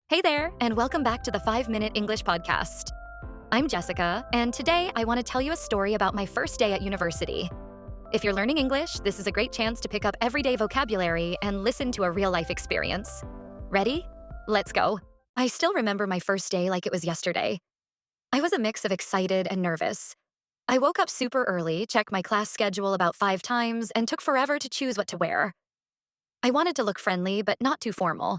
Hey there, and welcome back to the 5 Minute English Podcast. I'm Jessica, and today I want to tell you a story about my first day at university. If you're learning English, this is a great chance to pick up everyday vocabulary and listen to a real life experience. Ready? Let's go. I still remember my first day like it was yesterday. I was a mix of excited and nervous. I woke up super early, checked my class schedule about 5 times, and took forever to choose what to wear. I wanted to look friendly, but not too formal.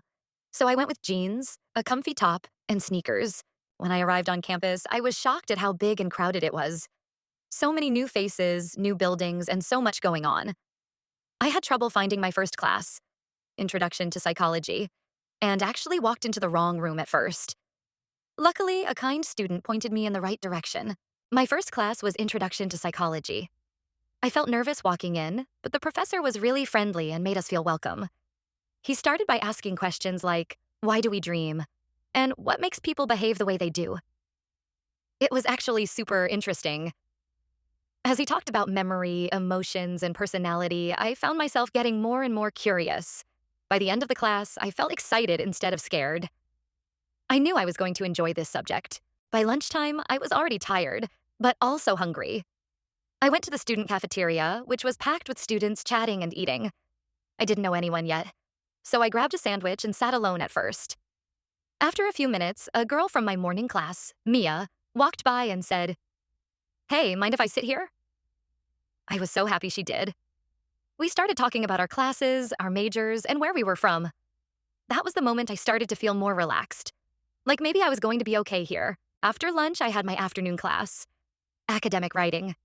So I went with jeans, a comfy top, and sneakers. When I arrived on campus, I was shocked at how big and crowded it was. So many new faces, new buildings, and so much going on. I had trouble finding my first class, Introduction to Psychology, and actually walked into the wrong room at first. Luckily, a kind student pointed me in the right direction. My first class was Introduction to Psychology. I felt nervous walking in, but the professor was really friendly and made us feel welcome. He started by asking questions like, why do we dream? And what makes people behave the way they do? It was actually super interesting. As he talked about memory, emotions, and personality, I found myself getting more and more curious. By the end of the class, I felt excited instead of scared. I knew I was going to enjoy this subject. By lunchtime, I was already tired, but also hungry. I went to the student cafeteria, which was packed with students chatting and eating. I didn't know anyone yet, so I grabbed a sandwich and sat alone at first. After a few minutes, a girl from my morning class, Mia, walked by and said, "Hey, mind if I sit here?" I was so happy she did. We started talking about our classes, our majors, and where we were from. That was the moment I started to feel more relaxed. Like maybe I was going to be okay here. After lunch, I had my afternoon class, academic writing.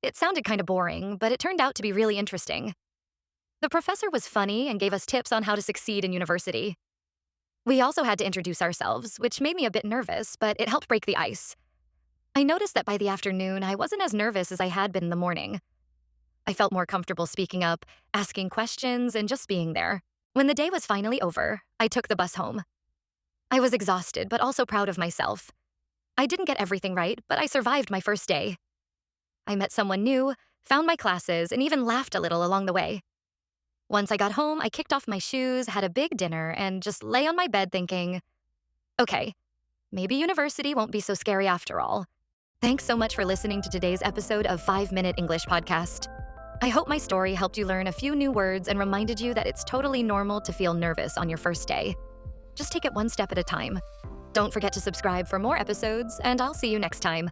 It sounded kind of boring, but it turned out to be really interesting. The professor was funny and gave us tips on how to succeed in university. We also had to introduce ourselves, which made me a bit nervous, but it helped break the ice. I noticed that by the afternoon, I wasn't as nervous as I had been in the morning. I felt more comfortable speaking up, asking questions, and just being there. When the day was finally over, I took the bus home. I was exhausted, but also proud of myself. I didn't get everything right, but I survived my first day. I met someone new, found my classes, and even laughed a little along the way. Once I got home, I kicked off my shoes, had a big dinner, and just lay on my bed thinking, okay, maybe university won't be so scary after all. Thanks so much for listening to today's episode of 5 Minute English Podcast. I hope my story helped you learn a few new words and reminded you that it's totally normal to feel nervous on your first day. Just take it one step at a time. Don't forget to subscribe for more episodes, and I'll see you next time.